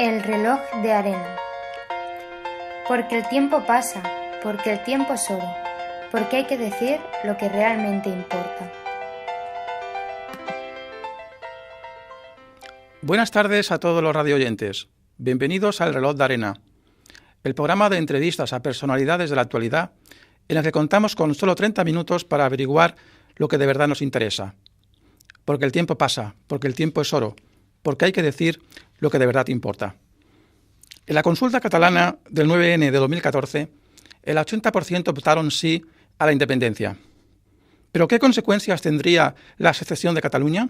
El reloj de arena. Porque el tiempo pasa, porque el tiempo es oro, porque hay que decir lo que realmente importa. Buenas tardes a todos los radioyentes. Bienvenidos al Reloj de Arena, el programa de entrevistas a personalidades de la actualidad en el que contamos con solo 30 minutos para averiguar lo que de verdad nos interesa. Porque el tiempo pasa, porque el tiempo es oro, porque hay que decir lo que de verdad importa. En la consulta catalana del 9N de 2014, el 80% votaron sí a la independencia. ¿Pero qué consecuencias tendría la secesión de Cataluña?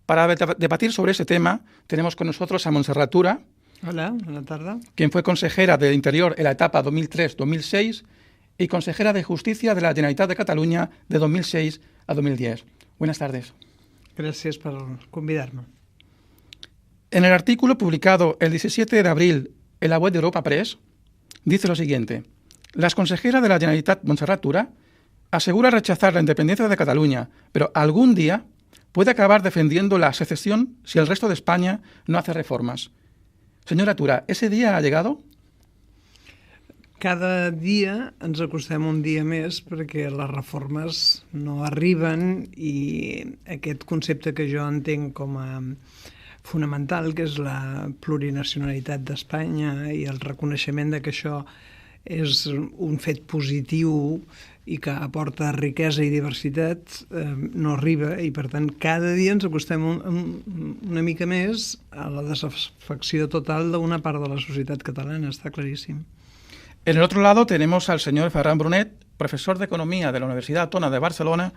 Para debatir sobre ese tema, tenemos con nosotros a Montserrat Tura. Hola, buena tarde. Quien fue consejera de Interior en la etapa 2003-2006 y consejera de Justicia de la Generalitat de Cataluña de 2006 a 2010. Buenas tardes. Gracias por convidarme. En el artículo publicado el 17 de abril en la web de Europa Press, dice lo siguiente: la consejera de la Generalitat, Montserrat Tura, asegura rechazar la independencia de Cataluña, pero algún día puede acabar defendiendo la secesión si el resto de España no hace reformas. Senyora Tura, ¿ese día ha llegado? Cada dia ens acostem un dia més perquè les reformes no arriben i aquest concepte que jo entenc com a fonamental, que és la plurinacionalitat d'Espanya i el reconeixement de que això és un fet positiu i que aporta riquesa i diversitat, no arriba, i per tant cada dia ens acostem una mica més a la desafecció total d'una part de la societat catalana, està claríssim. En el otro lado tenemos al señor Ferran Brunet, profesor de Economía de la Universidad Autónoma de Barcelona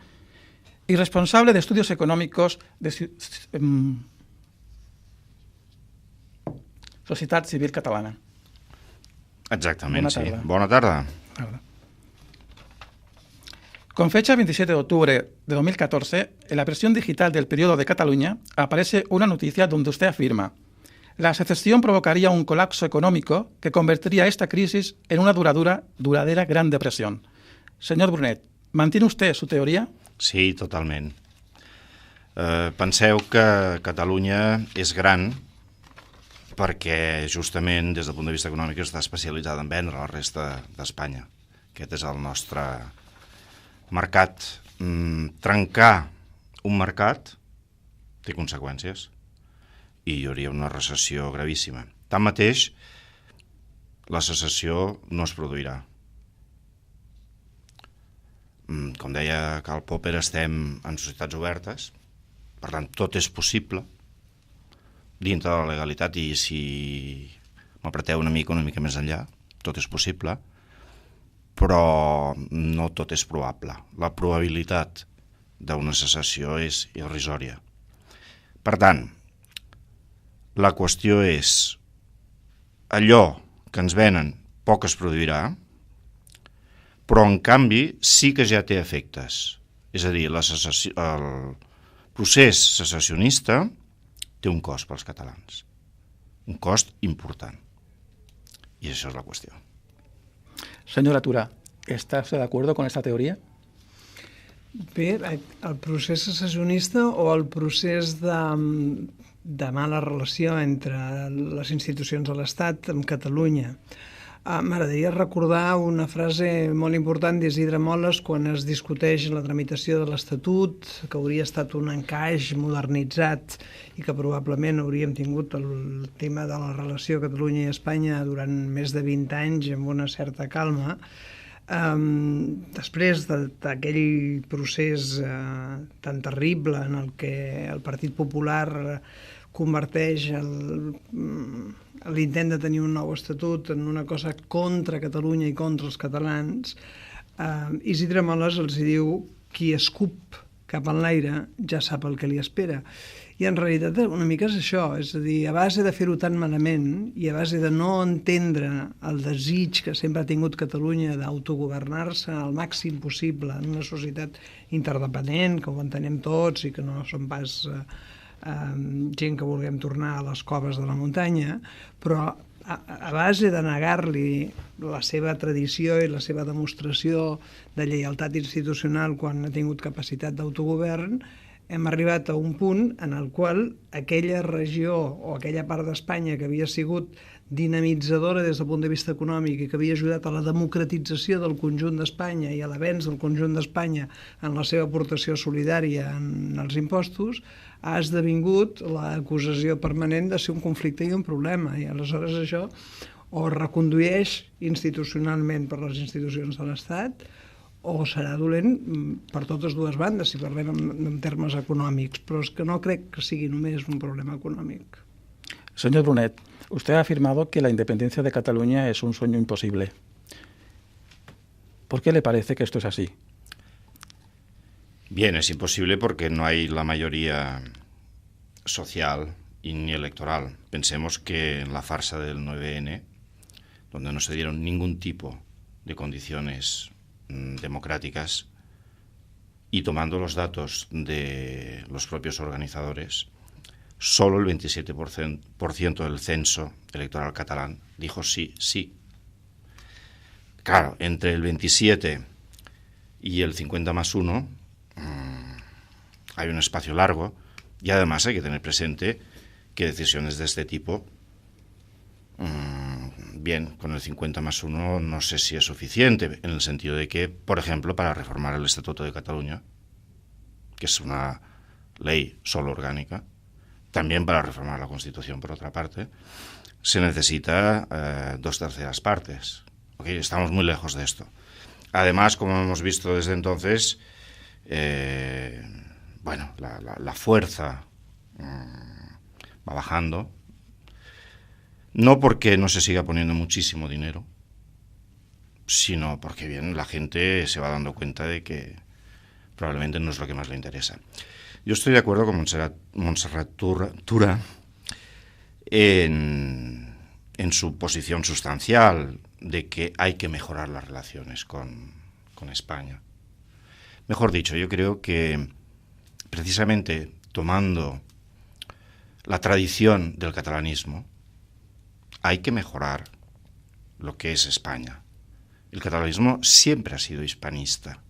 y responsable de estudios económicos de Societat Civil Catalana. Exactamente, sí. Buena tarde. Con fecha 27 de octubre de 2014, en la versión digital del Periódico de Cataluña aparece una noticia donde usted afirma: la secesión provocaría un colapso económico que convertiría esta crisis en una duradera Gran Depresión. Señor Brunet, ¿mantiene usted su teoria? Sí, totalment. Penseu que Catalunya és gran perquè justament des del punt de vista econòmic està especialitzada en vendre la resta d'Espanya. Aquest és el nostre mercat. Trencar un mercat té conseqüències i hi hauria una recessió gravíssima. Tanmateix, la secessió no es produirà. Com deia Karl Popper, estem en societats obertes, per tant, tot és possible dintre de la legalitat, i si m'apreteu una mica més enllà, tot és possible, però no tot és probable. La probabilitat d'una secessió és irrisòria. Per tant, la qüestió és, allò que ens venen poc es produirà, però en canvi sí que ja té efectes. És a dir, el procés secessionista té un cost pels catalans, un cost important. I això és la qüestió. Senyora Tura, ¿está usted de acuerdo con esta teoría? Bé, el procés secessionista o el procés de mala relació entre les institucions de l'Estat amb Catalunya. M'agradaria recordar una frase molt important d'Isidre Moles quan es discuteix la tramitació de l'Estatut, que hauria estat un encaix modernitzat i que probablement hauríem tingut el tema de la relació Catalunya i Espanya durant més de 20 anys amb una certa calma. Després d'aquell procés tan terrible en el que el Partit Popular converteix l'intent de tenir un nou estatut en una cosa contra Catalunya i contra els catalans, Isidre Moles els diu: qui escup cap en l'aire ja sap el que li espera. I en realitat una mica és això, és a dir, a base de fer-ho tan malament i a base de no entendre el desig que sempre ha tingut Catalunya d'autogovernar-se al màxim possible en una societat interdependent, que ho entenem tots i que no som pas gent que vulguem tornar a les coves de la muntanya, però a base de negar-li la seva tradició i la seva demostració de lleialtat institucional quan ha tingut capacitat d'autogovern, hem arribat a un punt en el qual aquella regió o aquella part d'Espanya que havia sigut dinamitzadora des del punt de vista econòmic i que havia ajudat a la democratització del conjunt d'Espanya i a l'avenç del conjunt d'Espanya en la seva aportació solidària en els impostos, ha esdevingut l'acusació permanent de ser un conflicte i un problema. I aleshores això o es recondueix institucionalment per les institucions de l'Estat o serà dolent per totes dues bandes, si parlem en termes econòmics, però és que no crec que sigui només un problema econòmic. Señor Brunet, usted ha afirmado que la independencia de Cataluña es un sueño imposible. ¿Por qué le parece que esto es así? Bien, es imposible porque no hay la mayoría social y ni electoral. Pensemos que en la farsa del 9N, donde no se dieron ningún tipo de condiciones democráticas, y tomando los datos de los propios organizadores, solo el 27% del censo electoral catalán dijo sí, sí. Claro, entre el 27 y el 50+1 hay un espacio largo, y además hay que tener presente que decisiones de este tipo, bien, con el 50+1 no sé si es suficiente, en el sentido de que, por ejemplo, para reformar el Estatuto de Cataluña, que es una ley solo orgánica, también para reformar la Constitución, por otra parte, se necesita 2/3 partes. Okay, estamos muy lejos de esto. Además, como hemos visto desde entonces, bueno, la fuerza va bajando, no porque no se siga poniendo muchísimo dinero, sino porque bien, la gente se va dando cuenta de que probablemente no es lo que más le interesa. Yo estoy de acuerdo con Montserrat Tura en su posición sustancial de que hay que mejorar las relaciones con España. Mejor dicho, yo creo que precisamente tomando la tradición del catalanismo, hay que mejorar lo que es España. El catalanismo siempre ha sido hispanista.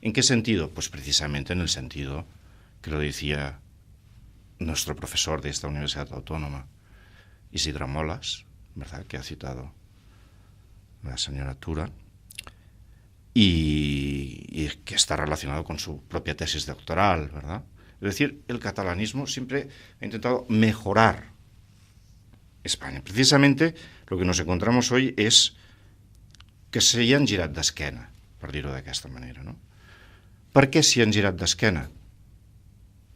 ¿En qué sentido? Pues precisamente en el sentido que lo decía nuestro profesor de esta Universidad Autónoma, Isidro Molas, ¿verdad?, que ha citado la señora Tura, y que está relacionado con su propia tesis doctoral, ¿verdad? Es decir, el catalanismo siempre ha intentado mejorar Espanya. Precisamente lo que nos encontramos hoy és que s'hi han girat d'esquena, per dir-ho d'aquesta manera, no? Per què s'hi han girat d'esquena?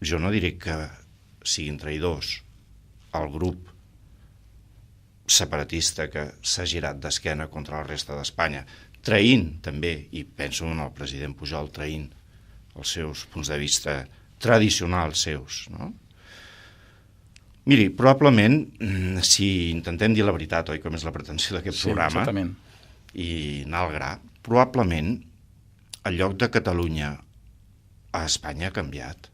Jo no diré que siguin traïdors al grup separatista que s'ha girat d'esquena contra la resta d'Espanya, traint també, i penso en el president Pujol, traint els seus punts de vista tradicionals seus, no? Miri, probablement, si intentem dir la veritat, oi, com és la pretensió d'aquest programa, exactament, i anar al gra, probablement el lloc de Catalunya a Espanya ha canviat.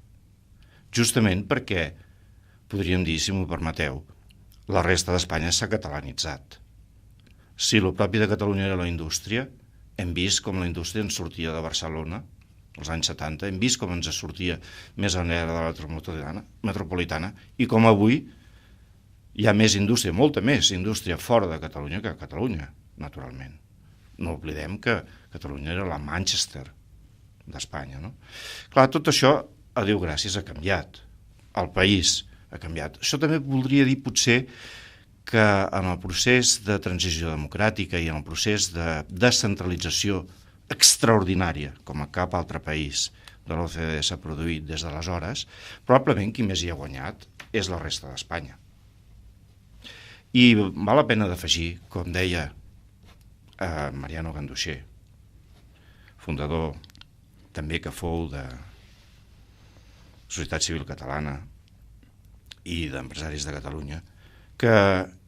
Justament perquè, podríem dir, si m'ho permeteu, la resta d'Espanya s'ha catalanitzat. Si el propi de Catalunya era la indústria, hem vist com la indústria ens sortia de Barcelona als anys 70, hem vist com ens sortia més enllà de la metropolitana, i com avui hi ha més indústria, molta més indústria fora de Catalunya que a Catalunya, naturalment. No oblidem que Catalunya era la Manchester d'Espanya, no? Clar, tot això, a Déu gràcies, ha canviat. El país ha canviat. Això també voldria dir, potser, que en el procés de transició democràtica i en el procés de descentralització extraordinària, com a cap altre país de l'OCDE s'ha produït des d'aleshores, probablement qui més hi ha guanyat és la resta d'Espanya. I val la pena d'afegir, com deia Mariano Ganduxer, fundador també que fou de Societat Civil Catalana i d'Empresaris de Catalunya, que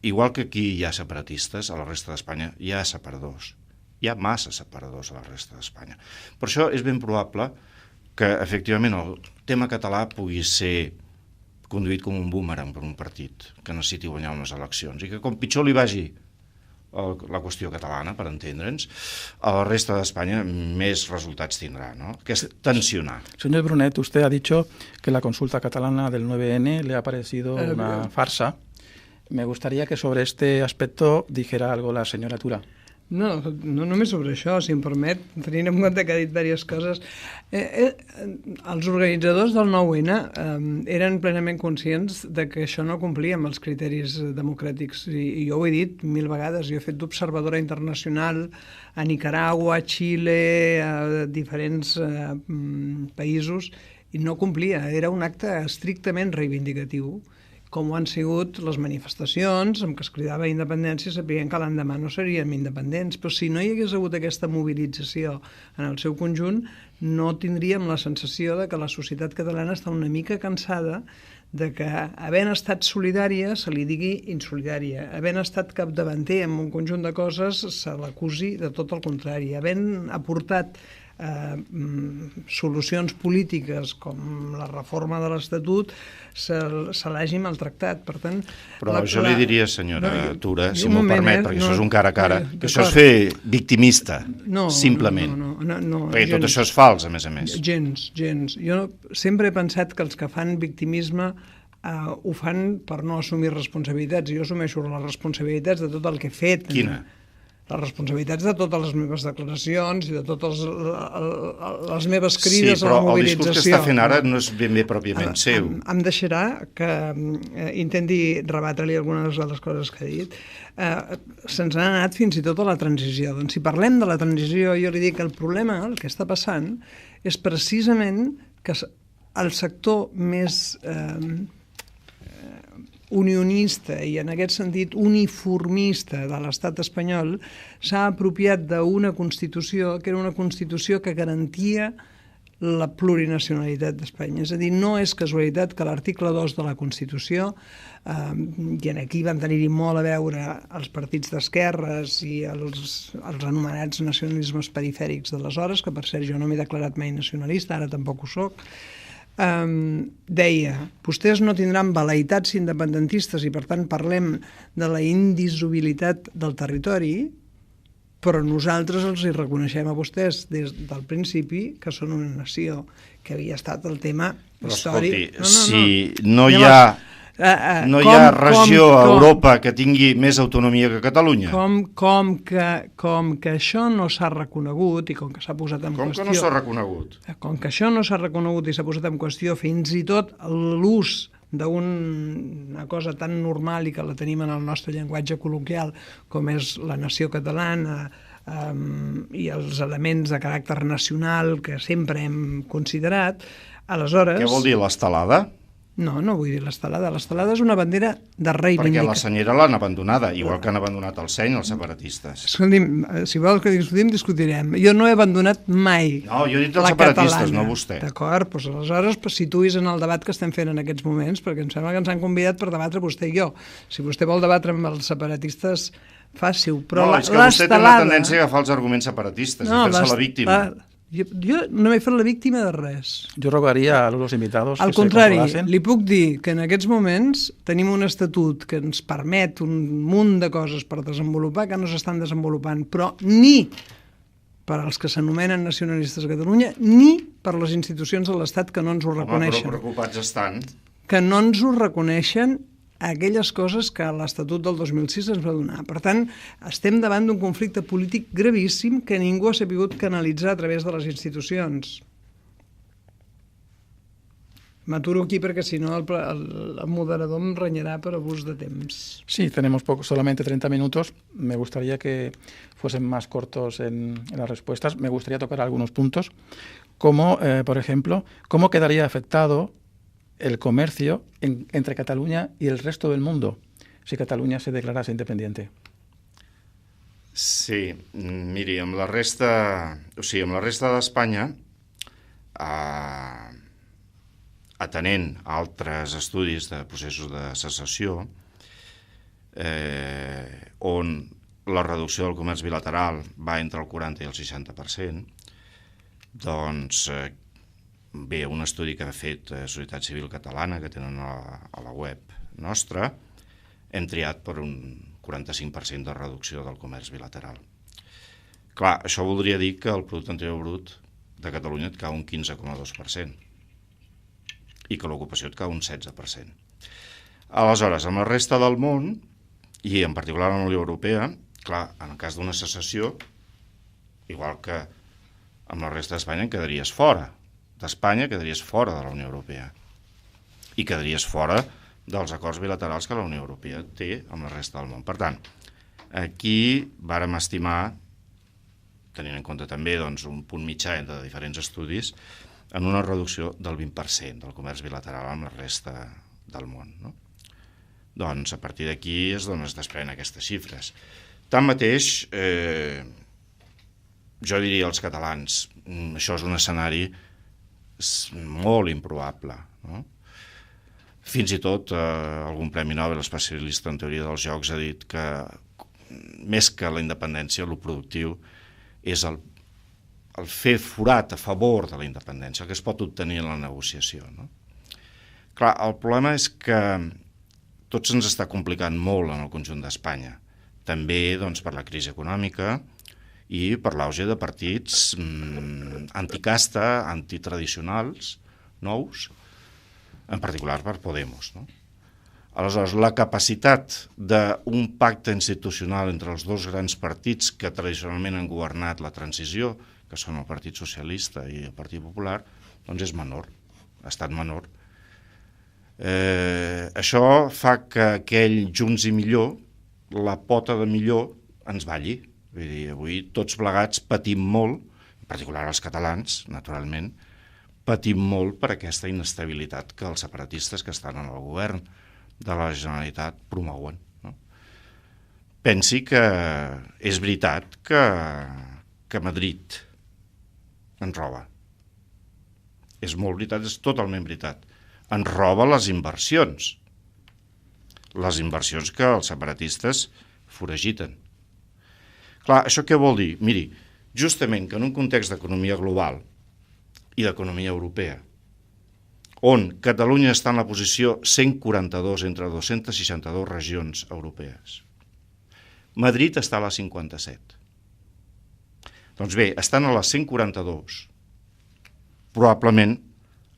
igual que aquí hi ha separatistes, a la resta d'Espanya hi ha separadors. Hi ha massa separadors a la resta d'Espanya. Per això és ben probable que, efectivament, el tema català pugui ser conduït com un boomerang per un partit que necessiti guanyar unes eleccions i que com pitjor li vagi la qüestió catalana, per entendre'ns, a la resta d'Espanya més resultats tindrà, ¿no? Que es tensionar. Señor Brunet, usted ha dicho que la consulta catalana del 9N le ha parecido una farsa. Me gustaría que sobre este aspecto dijera algo la señora Tura. No només sobre això, si em permet, tenint en compte que ha dit diverses coses. Els organitzadors del 9N eren plenament conscients de que això no complia amb els criteris democràtics, i jo ho he dit 1000 vegades. Jo he fet d'observadora internacional a Nicaragua, a Xile, a diferents països, i no complia. Era un acte estrictament reivindicatiu, com ho han sigut les manifestacions amb què es cridava a independència, sabien que l'endemà no seríem independents, però si no hi hagués hagut aquesta mobilització en el seu conjunt, no tindríem la sensació de que la societat catalana està una mica cansada de que, havent estat solidària, se li digui insolidària, havent estat capdavanter en un conjunt de coses, se l'acusi de tot el contrari, havent aportat solucions polítiques com la reforma de l'Estatut se l'hagi maltractat. Per tant, però jo li diria, senyora Tura, si m'ho permet, perquè això és un cara a cara, que això és fer victimista, simplement. Perquè tot això és fals, a més. Gens. Jo sempre he pensat que els que fan victimisme ho fan per no assumir responsabilitats. Jo assumeixo les responsabilitats de tot el que he fet. Quina? Les responsabilitats de totes les meves declaracions i de totes les meves crides a la mobilització. Sí, però el discurs que està fent ara no és ben bé pròpiament seu. Em deixarà que intenti rebatre-li algunes de les coses que ha dit. Se'ns ha anat fins i tot a la transició. Doncs si parlem de la transició, jo li dic que el problema, el que està passant, és precisament que el sector més unionista i en aquest sentit uniformista de l'estat espanyol s'ha apropiat d'una Constitució que era una Constitució que garantia la plurinacionalitat d'Espanya. És a dir, no és casualitat que l'article 2 de la Constitució, i aquí van tenir-hi molt a veure els partits d'esquerres i els anomenats nacionalismes perifèrics d'aleshores, que per cert jo no m'he declarat mai nacionalista, ara tampoc ho soc, deia, vostès no tindran vel·leïtats independentistes i per tant parlem de la indissolubilitat del territori, però nosaltres els hi reconeixem a vostès des del principi que són una nació, que havia estat el tema històric. Però escolti, si no hi ha regió a Europa que tingui més autonomia que Catalunya. Com que això no s'ha reconegut i com que s'ha posat en qüestió... Com que no s'ha reconegut? Com que això no s'ha reconegut i s'ha posat en qüestió fins i tot l'ús d'una cosa tan normal i que la tenim en el nostre llenguatge col·loquial com és la nació catalana i els elements de caràcter nacional que sempre hem considerat, aleshores... Què vol dir l'estelada? No vull dir l'estelada. L'estelada és una bandera de reivindicació. Perquè la senyera l'han abandonada, igual que han abandonat el seny els separatistes. Escolti'm, si vols que discutirem. Jo no he abandonat mai No, jo he dit els separatistes, no vostè. D'acord, doncs aleshores situïs en el debat que estem fent en aquests moments, perquè em sembla que ens han convidat per debatre vostè i jo. Si vostè vol debatre amb els separatistes, faci-ho. No, és que vostè té una tendència a agafar els arguments separatistes i fer-se la víctima. Jo no m'he fet la víctima de res. Jo rogaria a los invitados al contrari, li puc dir que en aquests moments tenim un estatut que ens permet un munt de coses per desenvolupar que no s'estan desenvolupant, però ni per als que s'anomenen nacionalistes a Catalunya ni per les institucions de l'Estat que no ens ho reconeixen. Però preocupats estan. Que no ens ho reconeixen aquelles coses que l'Estatut del 2006 ens va donar. Per tant, estem davant d'un conflicte polític gravíssim que ningú ha sabut canalitzar a través de les institucions. M'aturo aquí perquè si no el moderador em renyarà per abús de temps. Sí, tenemos solamente 30 minutos. Me gustaría que fuesen más cortos en las respuestas. Me gustaría tocar algunos puntos, como, por ejemplo, cómo quedaría afectado el comercio entre Cataluña y el resto del mundo si Catalunya se declarase independiente. Sí, miri, amb la resta d'Espanya, atenent altres estudis de processos de secessió, on la reducció del comerç bilateral va entre el 40 i el 60%, doncs bé, un estudi que ha fet Societat Civil Catalana, que tenen a la web nostra, hem triat per un 45% de reducció del comerç bilateral. Clar, això voldria dir que el producte interior brut de Catalunya et cau un 15,2% i que l'ocupació et cau un 16%. Aleshores, amb la resta del món, i en particular amb la Unió Europea, clar, en el cas d'una secessió, igual que amb la resta d'Espanya, quedaries fora d'Espanya, quedaries fora de la Unió Europea i quedaries fora dels acords bilaterals que la Unió Europea té amb la resta del món. Per tant, aquí vàrem estimar, tenint en compte també un punt mitjà entre diferents estudis, en una reducció del 20% del comerç bilateral amb la resta del món. No? Doncs a partir d'aquí és d'on es desprenen aquestes xifres. Tanmateix, jo diria als catalans, això és un escenari molt improbable. No? Fins i tot algun Premi Nobel especialista en teoria dels jocs ha dit que més que la independència, el productiu és el fer forat a favor de la independència, el que es pot obtenir en la negociació. No? Clar, el problema és que tot se'ns està complicant molt en el conjunt d'Espanya, també per la crisi econòmica i per l'auge de partits anticasta, antitradicionals, nous, en particular per Podemos. No? Aleshores, la capacitat d'un pacte institucional entre els dos grans partits que tradicionalment han governat la transició, que són el Partit Socialista i el Partit Popular, doncs és menor, ha estat menor. Això fa que aquell Junts i Millor, la pota de millor, ens balli. Vull dir, avui tots plegats patim molt, en particular els catalans, naturalment, patim molt per aquesta inestabilitat que els separatistes que estan en el govern de la Generalitat promouen. No? Pensi que és veritat que Madrid ens roba. És molt veritat, és totalment veritat. Ens roba les inversions que els separatistes foragiten. Clar, això què vol dir? Miri, justament que en un context d'economia global i d'economia europea, on Catalunya està en la posició 142 entre 262 regions europees, Madrid està a la 57. Doncs bé, estan a les 142. Probablement,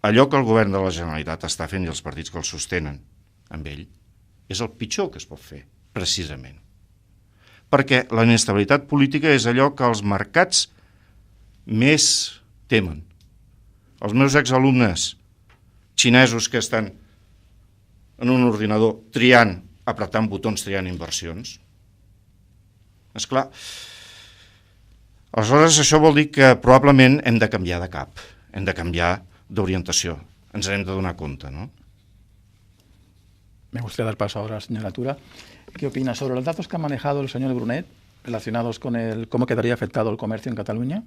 allò que el govern de la Generalitat està fent i els partits que el sostenen amb ell és el pitjor que es pot fer, precisament. Perquè la inestabilitat política és allò que els mercats més temen. Els meus exalumnes xinesos que estan en un ordinador triant, apretant botons, triant inversions. Esclar, aleshores això vol dir que probablement hem de canviar de cap, hem de canviar d'orientació, ens n'hem de donar compte, ¿no? Me gustaría dar paso ahora a la señora Tura. ¿Qué opina sobre los datos que ha manejado el señor Brunet relacionados con cómo quedaría afectado el comercio en Cataluña?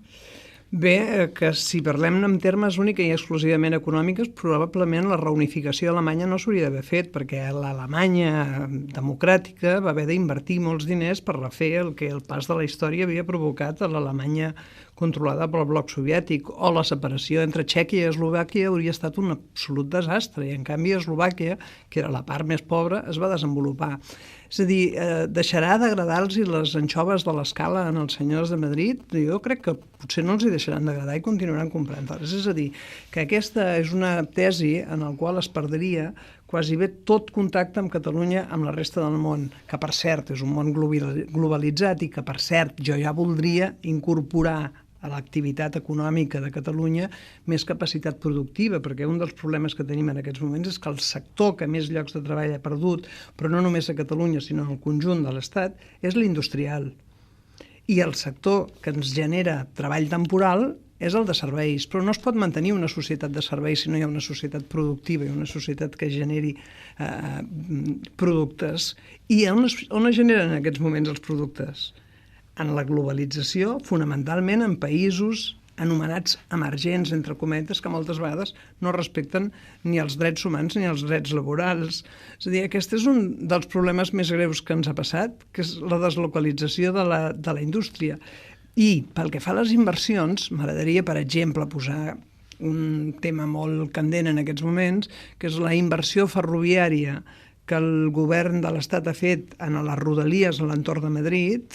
Bé, que si parlem en termes únic i exclusivament econòmics, probablement la reunificació alemanya no s'hauria d'haver fet, perquè l'Alemanya democràtica va haver d'invertir molts diners per refer el que el pas de la història havia provocat a l'Alemanya controlada pel bloc soviètic, o la separació entre Txèquia i Eslovàquia hauria estat un absolut desastre, i en canvi Eslovàquia, que era la part més pobra, es va desenvolupar. És a dir, deixarà d'agradar-los les anxoves de l'escala en els senyors de Madrid? Jo crec que potser no els hi deixaran d'agradar i continuaran comprant-les. És a dir, que aquesta és una tesi en la qual es perdria quasi bé tot contacte amb Catalunya amb la resta del món, que per cert és un món globalitzat i que per cert jo ja voldria incorporar a l'activitat econòmica de Catalunya més capacitat productiva, perquè un dels problemes que tenim en aquests moments és que el sector que més llocs de treball ha perdut, però no només a Catalunya, sinó en el conjunt de l'Estat, és l'industrial. I el sector que ens genera treball temporal és el de serveis, però no es pot mantenir una societat de serveis si no hi ha una societat productiva i una societat que generi productes. I on es generen en aquests moments els productes? En la globalització, fonamentalment en països anomenats emergents, entre cometes, que moltes vegades no respecten ni els drets humans ni els drets laborals. És a dir, aquest és un dels problemes més greus que ens ha passat, que és la deslocalització de la indústria. I pel que fa a les inversions, m'agradaria, per exemple, posar un tema molt candent en aquests moments, que és la inversió ferroviària que el govern de l'Estat ha fet en les rodalies a l'entorn de Madrid,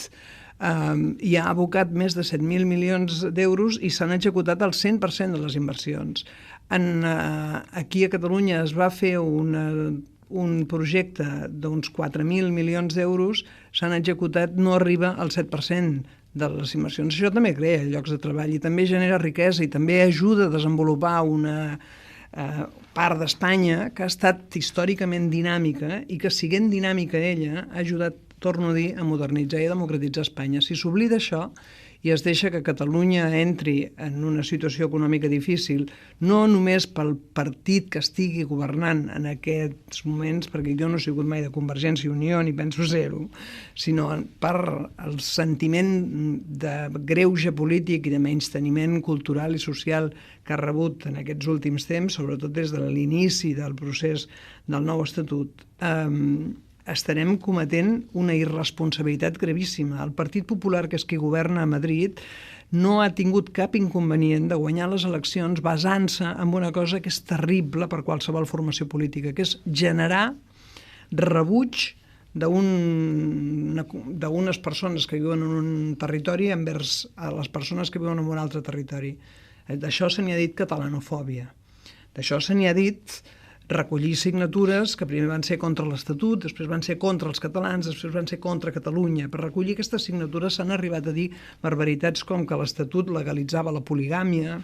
hi ha abocat més de 7.000 milions d'euros i s'han executat el 100% de les inversions. Aquí a Catalunya es va fer un projecte d'uns 4.000 milions d'euros, s'han executat, no arriba al 7% de les inversions. Això també crea llocs de treball i també genera riquesa i també ajuda a desenvolupar una part d'Espanya que ha estat històricament dinàmica i que, siguent dinàmica ella, ha ajudat, torno a dir, a modernitzar i a democratitzar Espanya. Si s'oblida això i es deixa que Catalunya entri en una situació econòmica difícil, no només pel partit que estigui governant en aquests moments, perquè jo no he sigut mai de Convergència i Unió ni penso ser-ho, sinó per el sentiment de greuge polític i de menysteniment cultural i social que ha rebut en aquests últims temps, sobretot des de l'inici del procés del nou Estatut, estarem cometent una irresponsabilitat gravíssima. El Partit Popular, que és qui governa a Madrid, no ha tingut cap inconvenient de guanyar les eleccions basant-se en una cosa que és terrible per qualsevol formació política, que és generar rebuig d'unes persones que viuen en un territori envers a les persones que viuen en un altre territori. D'això se n'hi ha dit catalanofòbia. D'això se n'hi ha dit recollir signatures que primer van ser contra l'Estatut, després van ser contra els catalans, després van ser contra Catalunya. Per recollir aquestes signatures s'han arribat a dir barbaritats com que l'Estatut legalitzava la poligàmia,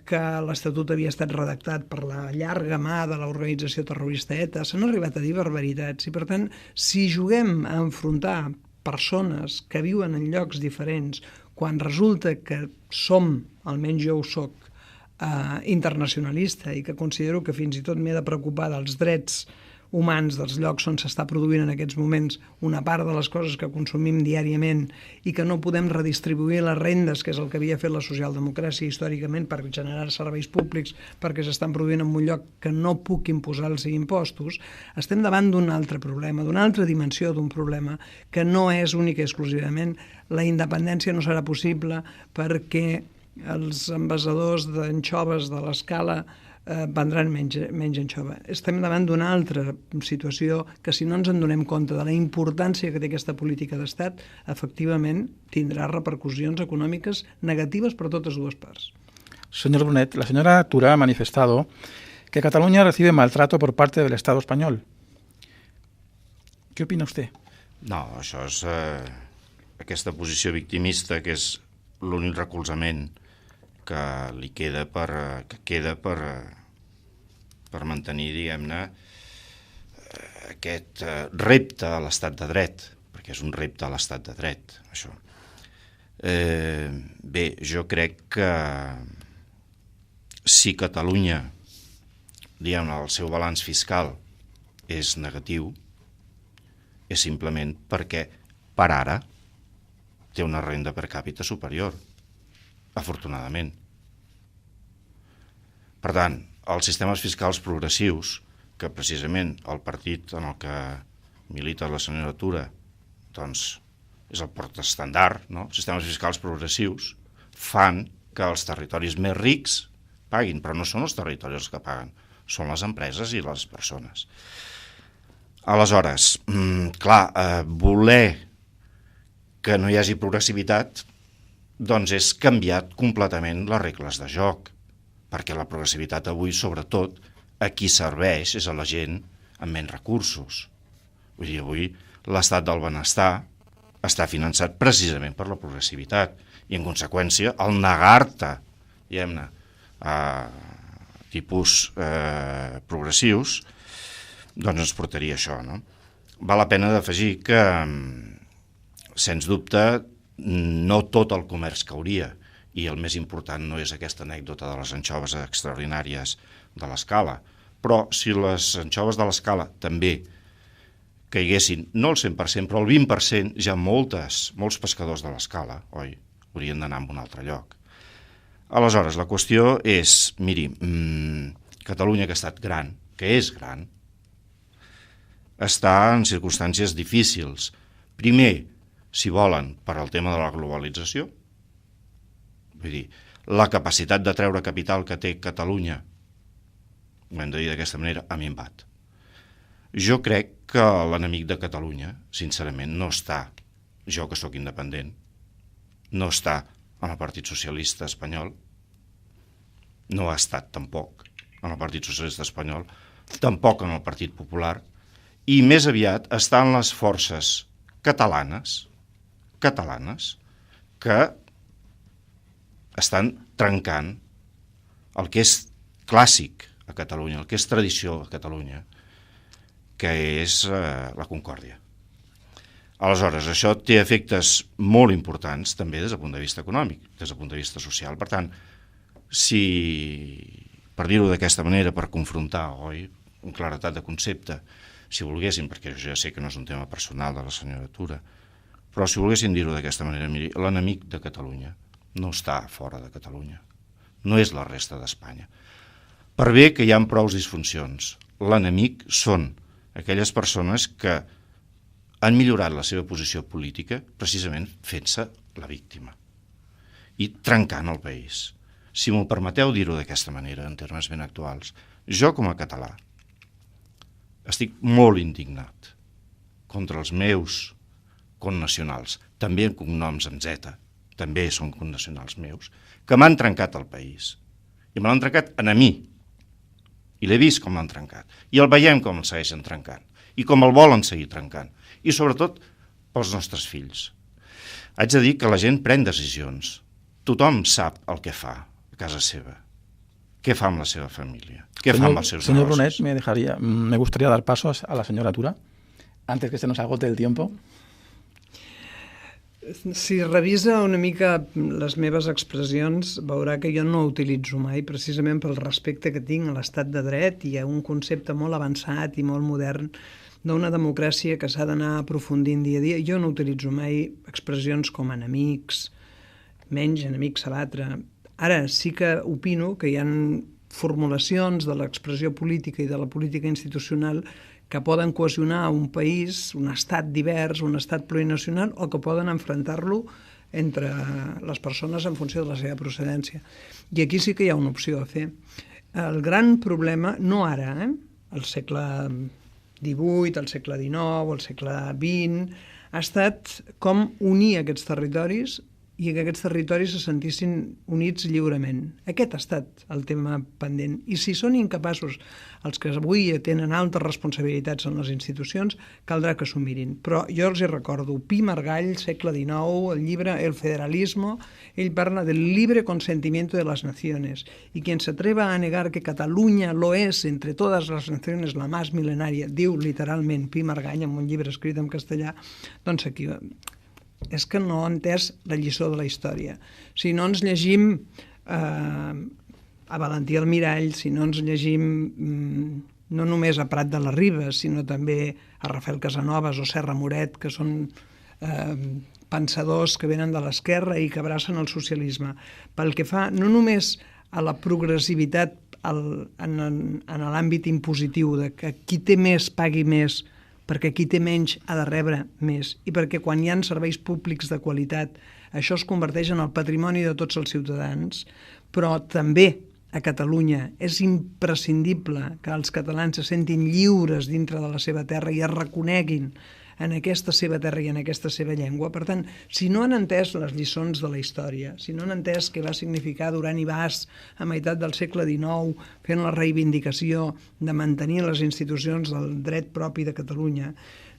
que l'Estatut havia estat redactat per la llarga mà de l'organització terrorista ETA. S'han arribat a dir barbaritats i, per tant, si juguem a enfrontar persones que viuen en llocs diferents quan resulta que som, almenys jo ho soc, internacionalista i que considero que fins i tot m'he de preocupar dels drets humans dels llocs on s'està produint en aquests moments una part de les coses que consumim diàriament i que no podem redistribuir les rendes, que és el que havia fet la socialdemocràcia històricament per generar serveis públics perquè s'estan produint en un lloc que no puc imposar-los impostos, estem davant d'un altre problema, d'una altra dimensió d'un problema que no és únic i exclusivament la independència no serà possible perquè els envasadors d'anxoves de l'Escala vendran menys anxova. Estem davant d'una altra situació que, si no ens en donem compte de la importància que té aquesta política d'Estat, efectivament tindrà repercusions econòmiques negatives per totes dues parts. Señor Brunet, la señora Tura ha manifestado que Cataluña recibe maltrato por parte del Estado español. ¿Qué opina usted? No, això és aquesta posició victimista que és l'únic recolzament que li queda per mantenir, diguem-ne, aquest repte a l'estat de dret, perquè és un repte a l'estat de dret, això. Bé, jo crec que si Catalunya, diguem-ne, el seu balanç fiscal és negatiu, és simplement perquè, per ara, té una renda per càpita superior, afortunadament. Per tant, els sistemes fiscals progressius, que precisament el partit en el que milita la senyora Tura, doncs, és el portestandard, no? Sistemes fiscals progressius fan que els territoris més rics paguin, però no són els territoris els que paguen, són les empreses i les persones. Aleshores, clar, voler que no hi hagi progressivitat doncs és canviat completament les regles de joc, perquè la progressivitat avui, sobretot, a qui serveix és a la gent amb menys recursos. Vull dir, avui l'estat del benestar està finançat precisament per la progressivitat i, en conseqüència, el negar-te, diguem-ne, a tipus progressius, doncs ens portaria això, no? Val la pena d'afegir que, sens dubte, no tot el comerç cauria, i el més important no és aquesta anècdota de les anxoves extraordinàries de l'Escala, però si les anxoves de l'Escala també caiguessin, no el 100%, però el 20%, ja molts pescadors de l'Escala, oi, haurien d'anar a un altre lloc. Aleshores, la qüestió és, miri, Catalunya, que ha estat gran, que és gran, està en circumstàncies difícils. Primer, si volen, per al tema de la globalització, vull dir, la capacitat de treure capital que té Catalunya, ho hem de dir d'aquesta manera, ha minvat. Jo crec que l'enemic de Catalunya, sincerament, no està, jo que sóc independent, no està en el Partit Socialista Espanyol, no ha estat tampoc en el Partit Socialista Espanyol, tampoc en el Partit Popular, i més aviat està en les forces catalanes que estan trencant el que és clàssic a Catalunya, el que és tradició a Catalunya, que és la concòrdia. Aleshores, això té efectes molt importants també des del punt de vista econòmic, des del punt de vista social. Per tant, si, per dir-ho d'aquesta manera, per confrontar, oi, amb claretat de concepte, si volguéssim, perquè jo ja sé que no és un tema personal de la senyora Tura, però si volguéssim dir-ho d'aquesta manera, miri, l'enemic de Catalunya no està fora de Catalunya, no és la resta d'Espanya. Per bé que hi ha prou disfuncions, l'enemic són aquelles persones que han millorat la seva posició política precisament fent-se la víctima i trencant el país. Si m'ho permeteu dir-ho d'aquesta manera, en termes ben actuals, jo com a català estic molt indignat contra els meus connacionals, també en cognoms amb Z, també són connacionals meus, que m'han trencat el país. I me l'han trencat a mi. I l'he vist com l'han trencat. I el veiem com el segueixen trencant. I com el volen seguir trencant. I sobretot pels nostres fills. Haig de dir que la gent pren decisions. Tothom sap el que fa a casa seva. Què fa amb la seva família? Què fa amb els seus Señor negocis? Brunet, me gustaría dar paso a la señora Tura, antes que se nos agote el tiempo. Si revisa una mica les meves expressions, veurà que jo no utilitzo mai, precisament pel respecte que tinc a l'estat de dret i a un concepte molt avançat i molt modern d'una democràcia que s'ha d'anar aprofundint dia a dia. Jo no utilitzo mai expressions com enemics, menys enemics a batre. Ara sí que opino que hi ha formulacions de l'expressió política i de la política institucional que poden cohesionar un país, un estat divers, un estat plurinacional, o que poden enfrontar-lo entre les persones en funció de la seva procedència. I aquí sí que hi ha una opció a fer. El gran problema, no ara, al segle XVIII, al segle XIX, al segle XX, ha estat com unir aquests territoris i que aquests territoris se sentissin units lliurement. Aquest ha estat el tema pendent. I si són incapaços els que avui tenen altes responsabilitats en les institucions, caldrà que s'ho mirin. Però jo els hi recordo, Pi Margall, segle XIX, el llibre El Federalismo, ell parla del libre consentimiento de las naciones. Y quien se atreva a negar que Cataluña lo es entre todas las naciones la más milenaria, diu literalment Pi Margall en un llibre escrit en castellà, doncs aquí és que no ha entès la lliçó de la història. Si no ens llegim a Valentí Almirall, si no ens llegim no només a Prat de la Riba, sinó també a Rafael Casanovas o Serra Moret, que són pensadors que venen de l'esquerra i que abracen el socialisme. Pel que fa no només a la progressivitat en l'àmbit impositiu, de que qui té més pagui més, perquè qui té menys ha de rebre més, i perquè quan hi ha serveis públics de qualitat això es converteix en el patrimoni de tots els ciutadans, però també a Catalunya és imprescindible que els catalans se sentin lliures dintre de la seva terra i es reconeguin en aquesta seva terra i en aquesta seva llengua. Per tant, si no han entès les lliçons de la història, si no han entès què va significar Duran i Bas a meitat del segle XIX fent la reivindicació de mantenir les institucions del dret propi de Catalunya,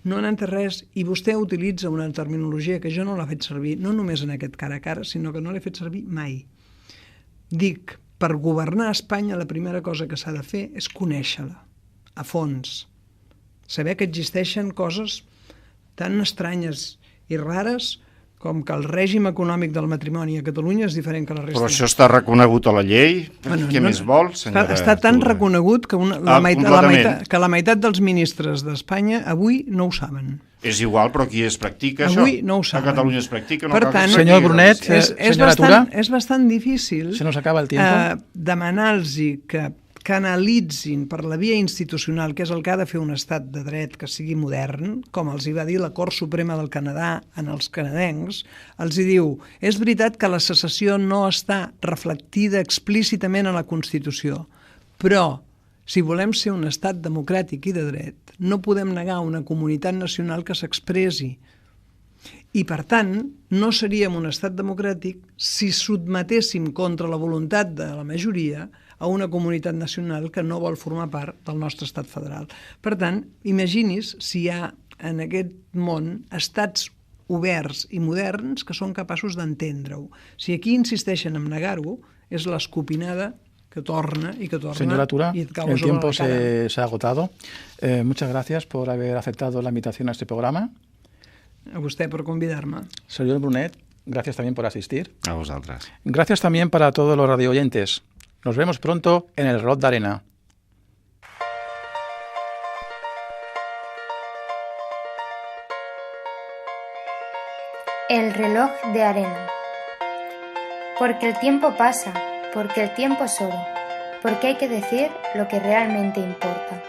no han entès res, i vostè utilitza una terminologia que jo no l'he fet servir, no només en aquest cara a cara, sinó que no l'he fet servir mai. Dic, per governar Espanya la primera cosa que s'ha de fer és conèixer-la a fons, saber que existeixen coses tan estranyes i rares com que el règim econòmic del matrimoni a Catalunya és diferent que la resta. Però això està reconegut a la llei? Què més vol, senyora? Està tan reconegut que la meitat dels ministres d'Espanya avui no ho saben. És igual, però aquí es practica això? Avui no ho saben. A Catalunya es practica? Per tant, senyor Brunet, senyora Tura, és bastant difícil se nos acaba el tiempo. Demanar-los que canalitzin per la via institucional, que és el que ha de fer un estat de dret que sigui modern, com els hi va dir la Cort Suprema del Canadà en els canadencs, els hi diu, és veritat que la secessió no està reflectida explícitament a la Constitució, però Si volem ser un estat democràtic i de dret, no podem negar una comunitat nacional que s'expressi. I, per tant, no seríem un estat democràtic si sotmetéssim contra la voluntat de la majoria a una comunitat nacional que no vol formar part del nostre estat federal. Per tant, imagini's si hi ha en aquest món estats oberts i moderns que són capaços d'entendre-ho. Si aquí insisteixen en negar-ho, és l'escopinada que torna y que torna. Señora Tura, y el tiempo se ha agotado. Muchas gracias por haber aceptado la invitación a este programa. A usted por convidarme. Señor Brunet, gracias también por asistir. A vosaltres. Gracias también para todos los radioyentes. Nos vemos pronto en el Reloj d'Arena. El reloj de arena. Porque el tiempo pasa, porque el tiempo es oro, porque hay que decir lo que realmente importa.